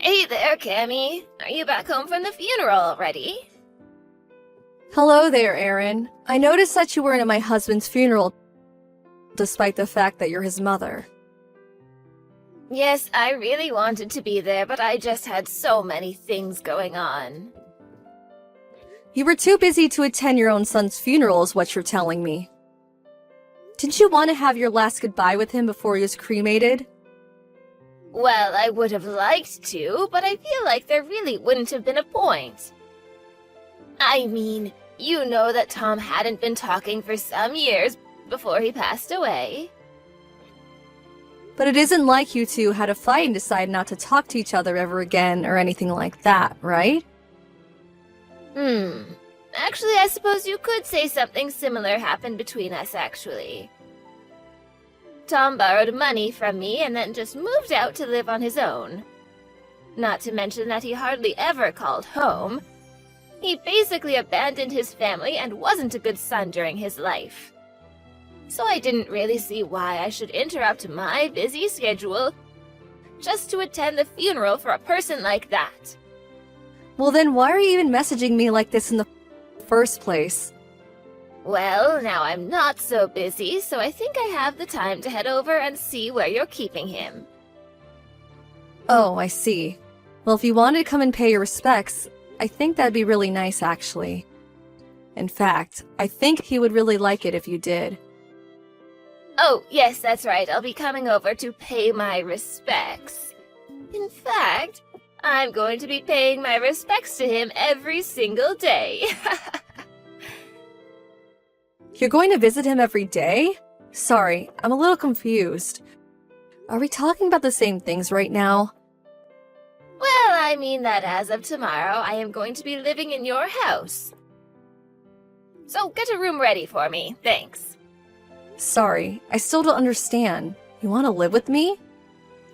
Hey there, Cammy. Are you back home from the funeral already? Hello there, Aaron. I noticed that you weren't at my husband's funeral, despite the fact that you're his mother. Yes, I really wanted to be there, but I just had so many things going on. You were too busy to attend your own son's funeral, is what you're telling me. Didn't you want to have your last goodbye with him before he was cremated? Well, I would have liked to, but I feel like there really wouldn't have been a point. I mean, you know that Tom hadn't been talking for some years before he passed away. But it isn't like you two had a fight and decided not to talk to each other ever again or anything like that, right? Actually, I suppose you could say something similar happened between us, actually. Tom borrowed money from me and then just moved out to live on his own. Not to mention that he hardly ever called home. He basically abandoned his family and wasn't a good son during his life. So I didn't really see why I should interrupt my busy schedule just to attend the funeral for a person like that. Well then, why are you even messaging me like this in the first place? Well, now I'm not so busy, so I think I have the time to head over and see where you're keeping him. Oh, I see. Well, if you wanted to come and pay your respects, I think that'd be really nice, actually. In fact, I think he would really like it if you did. Oh, yes, that's right. I'll be coming over to pay my respects. In fact, I'm going to be paying my respects to him every single day. You're going to visit him every day? Sorry, I'm a little confused. Are we talking about the same things right now? Well, I mean that as of tomorrow, I am going to be living in your house. So get a room ready for me, thanks. Sorry, I still don't understand. You want to live with me?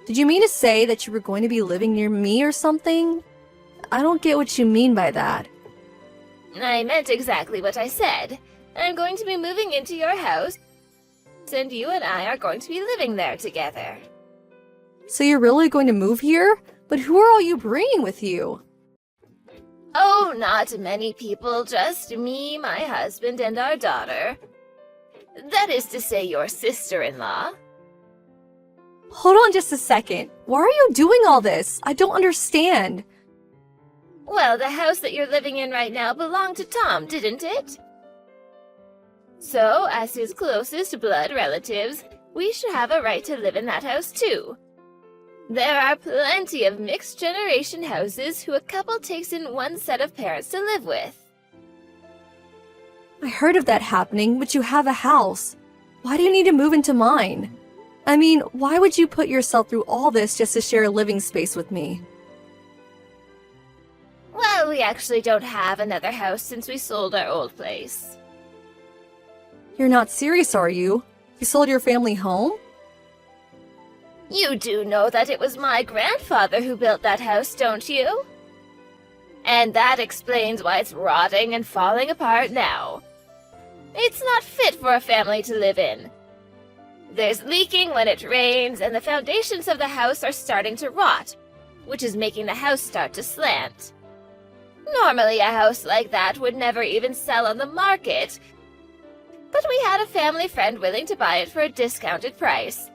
Did you mean to say that you were going to be living near me or something? I don't get what you mean by that. I meant exactly what I said. I'm going to be moving into your house, and you and I are going to be living there together. So you're really going to move here? But who are all you bringing with you? Oh, not many people, just me, my husband, and our daughter. That is to say, your sister-in-law. Hold on just a second. Why are you doing all this? I don't understand. Well, the house that you're living in right now belonged to Tom, didn't it? So, as his closest blood relatives, we should have a right to live in that house too. There are plenty of mixed-generation houses who a couple takes in one set of parents to live with. I heard of that happening, but you have a house. Why do you need to move into mine? I mean, why would you put yourself through all this just to share a living space with me? Well, we actually don't have another house since we sold our old place. You're not serious, are you? You sold your family home? You do know that it was my grandfather who built that house, don't you? And that explains why it's rotting and falling apart now. It's not fit for a family to live in. There's leaking when it rains, and the foundations of the house are starting to rot, which is making the house start to slant. Normally, a house like that would never even sell on the market, but we had a family friend willing to buy it for a discounted price.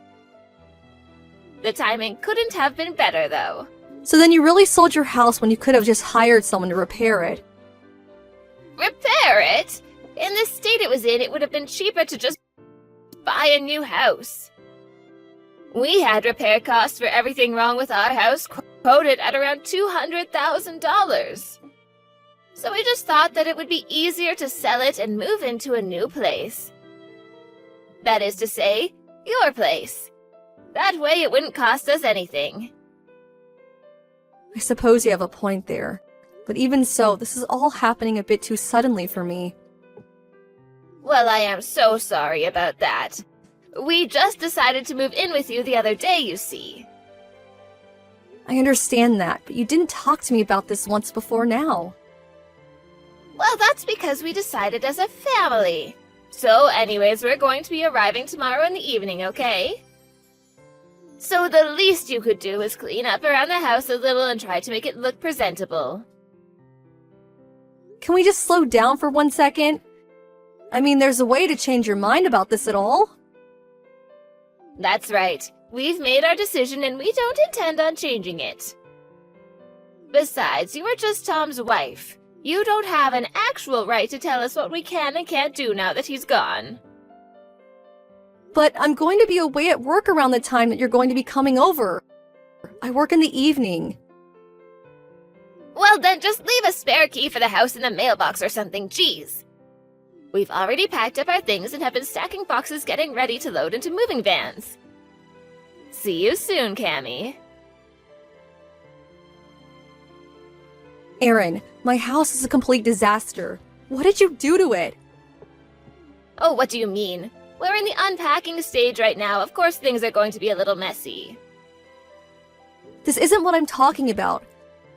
The timing couldn't have been better, though. So then you really sold your house when you could have just hired someone to repair it. Repair it? In the state it was in, it would have been cheaper to just buy a new house. We had repair costs for everything wrong with our house quoted at around $200,000. So we just thought that it would be easier to sell it and move into a new place. That is to say, your place. That way it wouldn't cost us anything. I suppose you have a point there. But even so, this is all happening a bit too suddenly for me. Well, I am so sorry about that. We just decided to move in with you the other day, you see. I understand that, but you didn't talk to me about this once before now. Well, that's because we decided as a family. So anyways, we're going to be arriving tomorrow in the evening, okay? So the least you could do is clean up around the house a little and try to make it look presentable. Can we just slow down for 1 second? I mean, there's a way to change your mind about this at all? That's right. We've made our decision and we don't intend on changing it. Besides, you are just Tom's wife. You don't have an actual right to tell us what we can and can't do now that he's gone. But I'm going to be away at work around the time that you're going to be coming over. I work in the evening. Well then, just leave a spare key for the house in the mailbox or something, jeez. We've already packed up our things and have been stacking boxes getting ready to load into moving vans. See you soon, Cammy. Aaron, my house is a complete disaster. What did you do to it? Oh, what do you mean? We're in the unpacking stage right now. Of course things are going to be a little messy. This isn't what I'm talking about.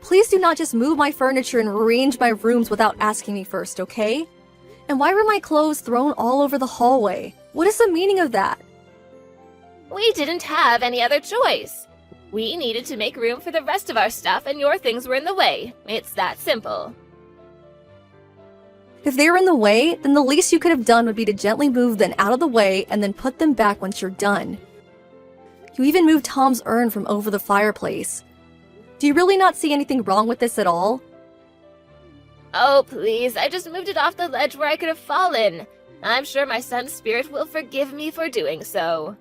Please do not just move my furniture and rearrange my rooms without asking me first, okay? And why were my clothes thrown all over the hallway? What is the meaning of that? We didn't have any other choice. We needed to make room for the rest of our stuff and your things were in the way. It's that simple. If they were in the way, then the least you could have done would be to gently move them out of the way and then put them back once you're done. You even moved Tom's urn from over the fireplace. Do you really not see anything wrong with this at all? Oh, please, I just moved it off the ledge where I could have fallen. I'm sure my son's spirit will forgive me for doing so.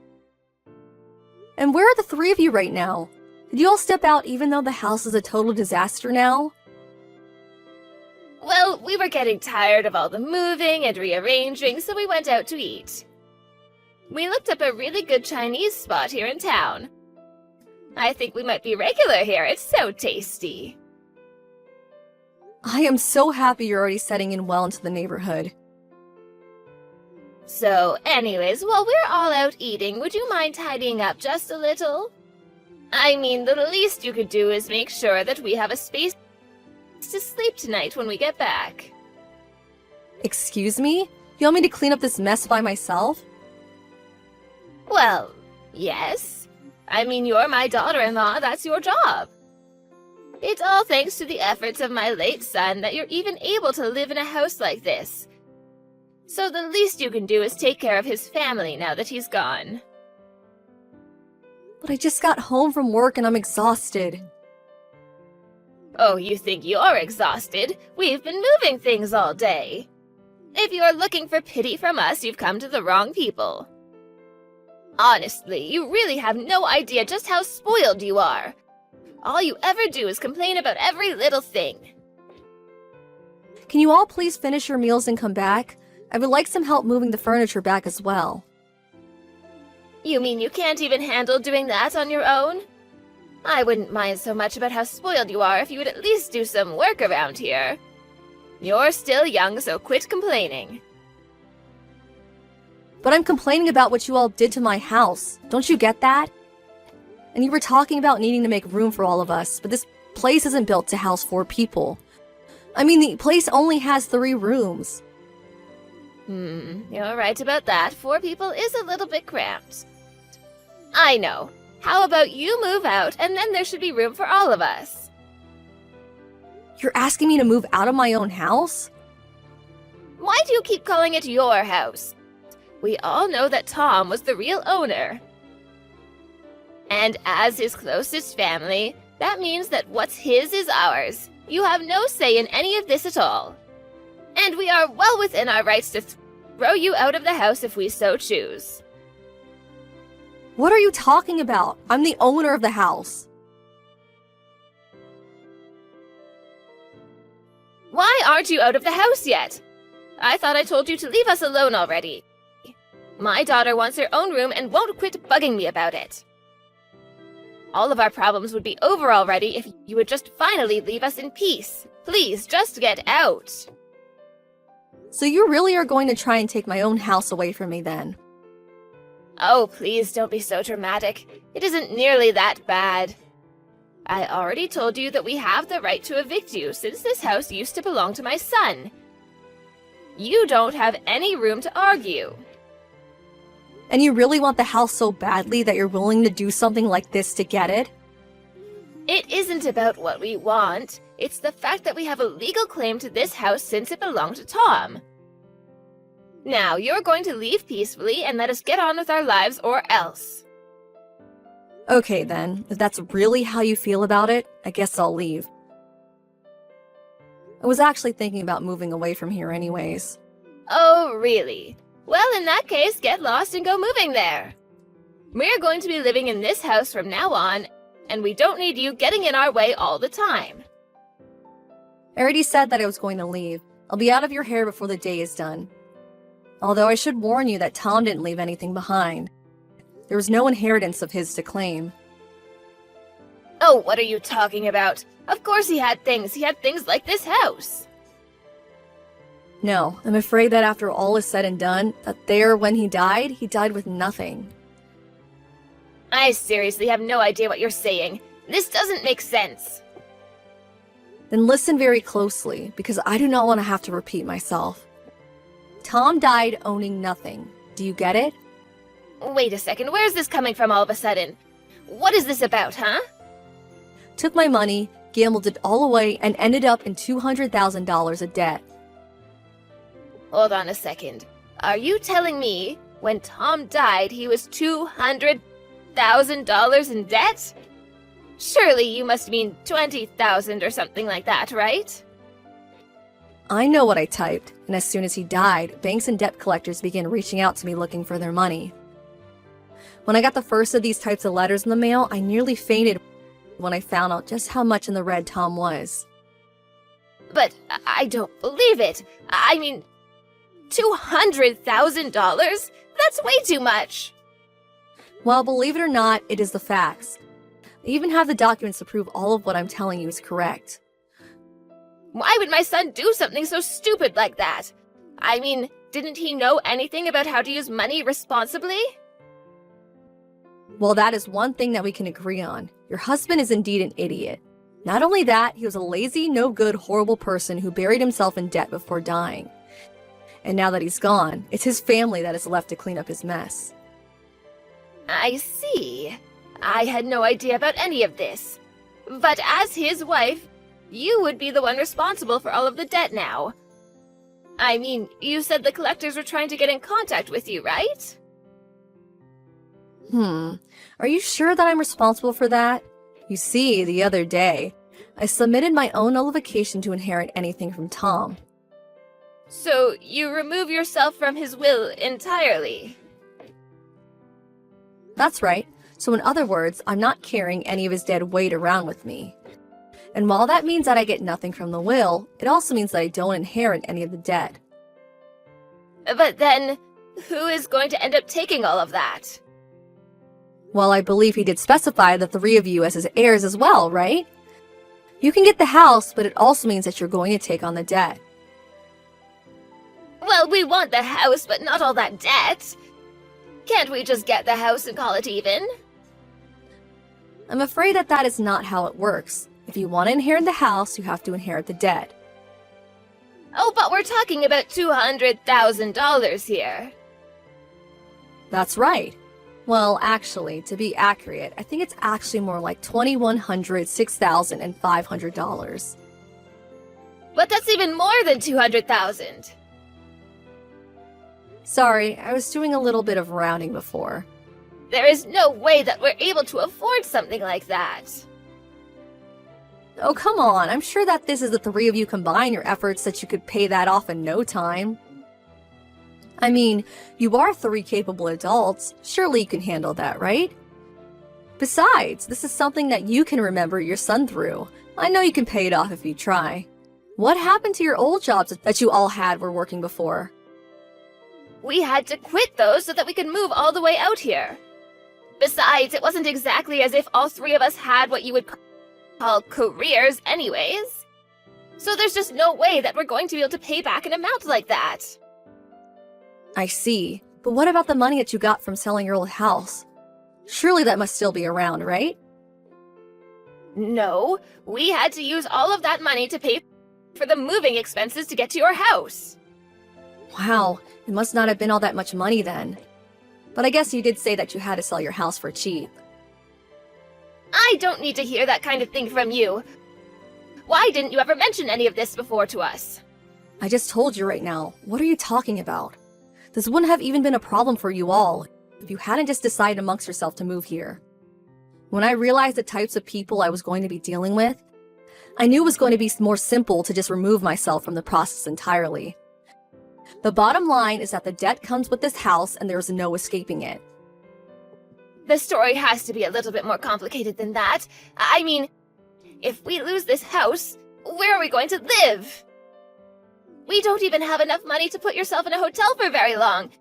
And where are the three of you right now? Did you all step out even though the house is a total disaster now? Well, we were getting tired of all the moving and rearranging, so we went out to eat. We looked up a really good Chinese spot here in town. I think we might be regular here, it's so tasty. I am so happy you're already setting in well into the neighborhood. So, anyways, while we're all out eating, would you mind tidying up just a little? I mean, the least you could do is make sure that we have a space to sleep tonight when we get back. Excuse me? You want me to clean up this mess by myself? Well, yes. I mean, you're my daughter-in-law, that's your job. It's all thanks to the efforts of my late son that you're even able to live in a house like this. So the least you can do is take care of his family now that he's gone. But I just got home from work and I'm exhausted. Oh, you think you're exhausted? We've been moving things all day. If you're looking for pity from us, you've come to the wrong people. Honestly, you really have no idea just how spoiled you are. All you ever do is complain about every little thing. Can you all please finish your meals and come back? I would like some help moving the furniture back as well. You mean you can't even handle doing that on your own? I wouldn't mind so much about how spoiled you are if you would at least do some work around here. You're still young, so quit complaining. But I'm complaining about what you all did to my house. Don't you get that? And you were talking about needing to make room for all of us, but this place isn't built to house 4 people. I mean, the place only has 3 rooms. You're right about that. 4 people is a little bit cramped. I know. How about you move out, and then there should be room for all of us? You're asking me to move out of my own house? Why do you keep calling it your house? We all know that Tom was the real owner. And as his closest family, that means that what's his is ours. You have no say in any of this at all. And we are well within our rights to throw you out of the house if we so choose. What are you talking about? I'm the owner of the house. Why aren't you out of the house yet? I thought I told you to leave us alone already. My daughter wants her own room and won't quit bugging me about it. All of our problems would be over already if you would just finally leave us in peace. Please, just get out. So you really are going to try and take my own house away from me then? Oh, please don't be so dramatic. It isn't nearly that bad. I already told you that we have the right to evict you since this house used to belong to my son. You don't have any room to argue. And you really want the house so badly that you're willing to do something like this to get it? It isn't about what we want. It's the fact that we have a legal claim to this house since it belonged to Tom. Now, you're going to leave peacefully and let us get on with our lives or else. Okay then, if that's really how you feel about it, I guess I'll leave. I was actually thinking about moving away from here anyways. Oh, really? Well, in that case, get lost and go moving there. We're going to be living in this house from now on, and we don't need you getting in our way all the time. I already said that I was going to leave. I'll be out of your hair before the day is done. Although I should warn you that Tom didn't leave anything behind. There was no inheritance of his to claim. Oh, what are you talking about? Of course he had things. He had things like this house. No, I'm afraid that after all is said and done, when he died with nothing. I seriously have no idea what you're saying. This doesn't make sense. Then listen very closely, because I do not want to have to repeat myself. Tom died owning nothing. Do you get it? Wait a second, where's this coming from all of a sudden? What is this about, huh? Took my money, gambled it all away, and ended up in $200,000 of debt. Hold on a second. Are you telling me when Tom died he was $200,000 in debt? Surely you must mean 20,000 or something like that, right? I know what I typed, and as soon as he died, banks and debt collectors began reaching out to me looking for their money. When I got the first of these types of letters in the mail, I nearly fainted when I found out just how much in the red Tom was. But I don't believe it. I mean, $200,000? That's way too much. Well, believe it or not, it is the facts. I even have the documents to prove all of what I'm telling you is correct. Why would my son do something so stupid like that? I mean, didn't he know anything about how to use money responsibly? Well, that is one thing that we can agree on. Your husband is indeed an idiot. Not only that, he was a lazy, no-good, horrible person who buried himself in debt before dying. And now that he's gone, it's his family that is left to clean up his mess. I see. I had no idea about any of this. But as his wife, you would be the one responsible for all of the debt now. I mean, you said the collectors were trying to get in contact with you, right? Are you sure that I'm responsible for that? You see, the other day, I submitted my own nullification to inherit anything from Tom. So you remove yourself from his will entirely? That's right. So in other words, I'm not carrying any of his dead weight around with me. And while that means that I get nothing from the will, it also means that I don't inherit any of the debt. But then, who is going to end up taking all of that? Well, I believe he did specify the three of you as his heirs as well, right? You can get the house, but it also means that you're going to take on the debt. Well, we want the house, but not all that debt. Can't we just get the house and call it even? I'm afraid that that is not how it works. If you want to inherit the house, you have to inherit the debt. Oh, but we're talking about $200,000 here. That's right. Well, actually, to be accurate, I think it's actually more like $2,100, $6,500. But that's even more than $200,000. Sorry, I was doing a little bit of rounding before. There is no way that we're able to afford something like that. Oh, come on. I'm sure that this is the three of you combine your efforts that you could pay that off in no time. I mean, you are three capable adults. Surely you can handle that, right? Besides, this is something that you can remember your son through. I know you can pay it off if you try. What happened to your old jobs that you all had were working before? We had to quit those so that we could move all the way out here. Besides, it wasn't exactly as if all three of us had what you would call careers anyways. So there's just no way that we're going to be able to pay back an amount like that. I see. But what about the money that you got from selling your old house? Surely that must still be around, right? No, we had to use all of that money to pay for the moving expenses to get to your house. Wow, it must not have been all that much money then. But I guess you did say that you had to sell your house for cheap. I don't need to hear that kind of thing from you. Why didn't you ever mention any of this before to us? I just told you right now. What are you talking about? This wouldn't have even been a problem for you all if you hadn't just decided amongst yourself to move here. When I realized the types of people I was going to be dealing with, I knew it was going to be more simple to just remove myself from the process entirely. The bottom line is that the debt comes with this house and there's no escaping it. The story has to be a little bit more complicated than that. I mean, if we lose this house, where are we going to live? We don't even have enough money to put yourself in a hotel for very long,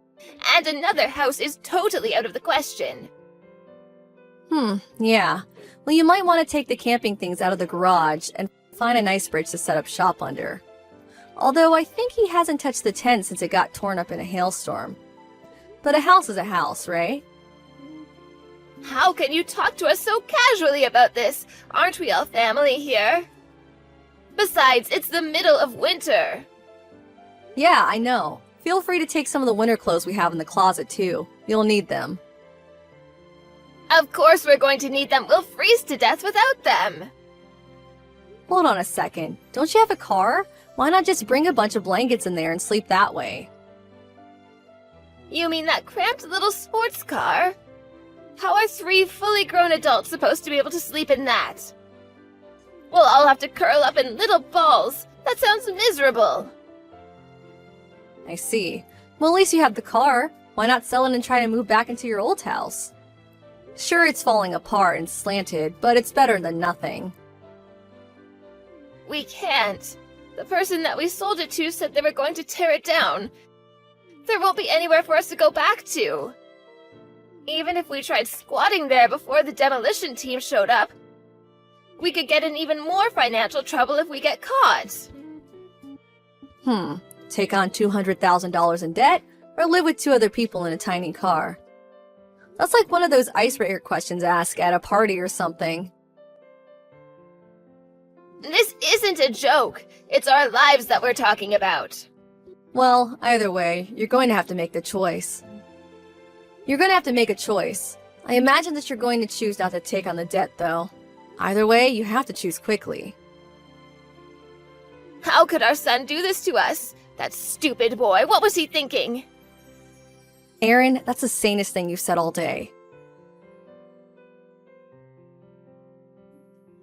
and another house is totally out of the question. Yeah. Well, you might want to take the camping things out of the garage and find a nice bridge to set up shop under. Although I think he hasn't touched the tent since it got torn up in a hailstorm. But a house is a house, right? How can you talk to us so casually about this? Aren't we all family here? Besides, it's the middle of winter. Yeah, I know. Feel free to take some of the winter clothes we have in the closet, too. You'll need them. Of course we're going to need them. We'll freeze to death without them. Hold on a second. Don't you have a car? Why not just bring a bunch of blankets in there and sleep that way? You mean that cramped little sports car? How are 3 fully grown adults supposed to be able to sleep in that? We'll all have to curl up in little balls. That sounds miserable. I see. Well, at least you have the car. Why not sell it and try to move back into your old house? Sure, it's falling apart and slanted, but it's better than nothing. We can't. The person that we sold it to said they were going to tear it down. There won't be anywhere for us to go back to. Even if we tried squatting there before the demolition team showed up, we could get in even more financial trouble if we get caught. Take on $200,000 in debt, or live with 2 other people in a tiny car? That's like one of those icebreaker questions asked at a party or something. This isn't a joke. It's our lives that we're talking about. Well, either way, you're going to have to make the choice. You're going to have to make a choice. I imagine that you're going to choose not to take on the debt, though. Either way, you have to choose quickly. How could our son do this to us? That stupid boy, what was he thinking? Aaron, that's the sanest thing you've said all day.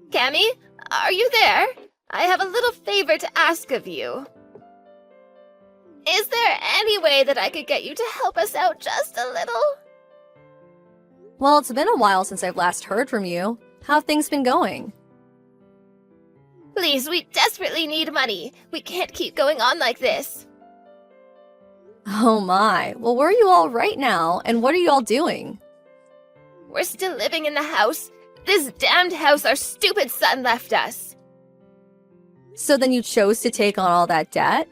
Cammy, are you there? I have a little favor to ask of you. Is there any way that I could get you to help us out just a little? Well, it's been a while since I've last heard from you. How have things been going? Please, we desperately need money. We can't keep going on like this. Oh my. Well, where are you all right now, and what are you all doing? We're still living in the house. This damned house our stupid son left us. So then you chose to take on all that debt?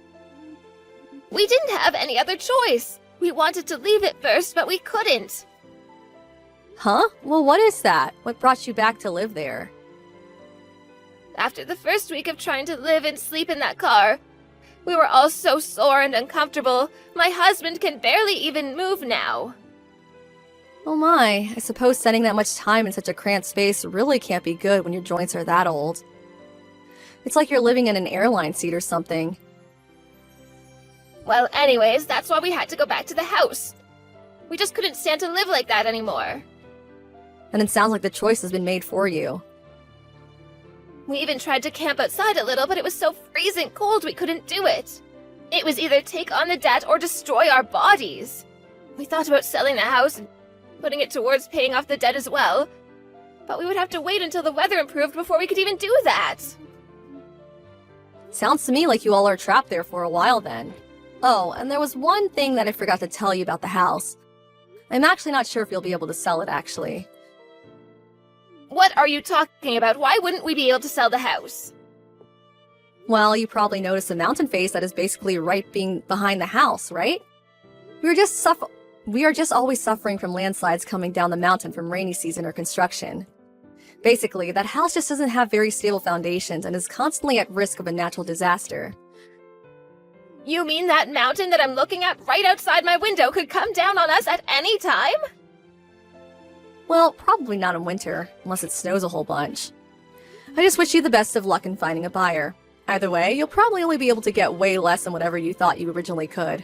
We didn't have any other choice. We wanted to leave it first, but we couldn't. Huh? Well, what is that? What brought you back to live there? After the first week of trying to live and sleep in that car, we were all so sore and uncomfortable. My husband can barely even move now. Oh my, I suppose spending that much time in such a cramped space really can't be good when your joints are that old. It's like you're living in an airline seat or something. Well, anyways, that's why we had to go back to the house. We just couldn't stand to live like that anymore. And it sounds like the choice has been made for you. We even tried to camp outside a little, but it was so freezing cold we couldn't do it. It was either take on the debt or destroy our bodies. We thought about selling the house and putting it towards paying off the debt as well, but we would have to wait until the weather improved before we could even do that. Sounds to me like you all are trapped there for a while then. Oh, and there was one thing that I forgot to tell you about the house. I'm actually not sure if you'll be able to sell it, actually. What are you talking about? Why wouldn't we be able to sell the house? Well, you probably noticed the mountain face that is basically right being behind the house, right? We are just always suffering from landslides coming down the mountain from rainy season or construction. Basically, that house just doesn't have very stable foundations and is constantly at risk of a natural disaster. You mean that mountain that I'm looking at right outside my window could come down on us at any time? Well, probably not in winter, unless it snows a whole bunch. I just wish you the best of luck in finding a buyer. Either way, you'll probably only be able to get way less than whatever you thought you originally could.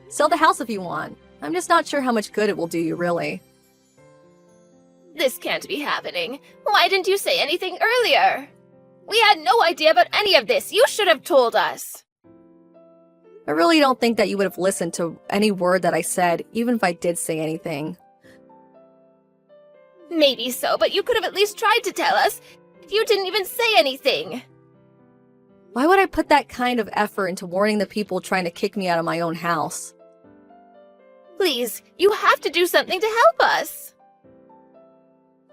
Sell the house if you want. I'm just not sure how much good it will do you, really. This can't be happening. Why didn't you say anything earlier? We had no idea about any of this. You should have told us. I really don't think that you would have listened to any word that I said, even if I did say anything. Maybe so, but you could have at least tried to tell us. You didn't even say anything. Why would I put that kind of effort into warning the people trying to kick me out of my own house? Please, you have to do something to help us.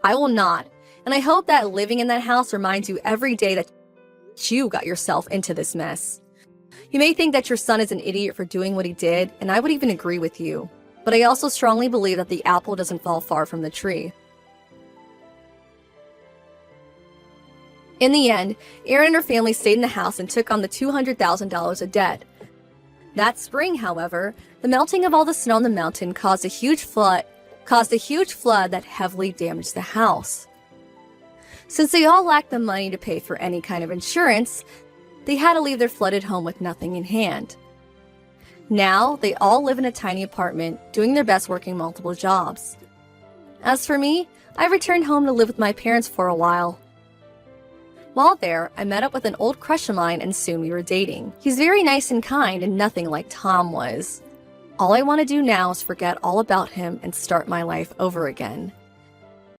I will not, and I hope that living in that house reminds you every day that you got yourself into this mess. You may think that your son is an idiot for doing what he did, and I would even agree with you, but I also strongly believe that the apple doesn't fall far from the tree. In the end, Erin and her family stayed in the house and took on the $200,000 of debt. That spring, however, the melting of all the snow on the mountain caused a huge flood that heavily damaged the house. Since they all lacked the money to pay for any kind of insurance, they had to leave their flooded home with nothing in hand. Now, they all live in a tiny apartment, doing their best working multiple jobs. As for me, I returned home to live with my parents for a while. While there, I met up with an old crush of mine and soon we were dating. He's very nice and kind and nothing like Tom was. All I want to do now is forget all about him and start my life over again.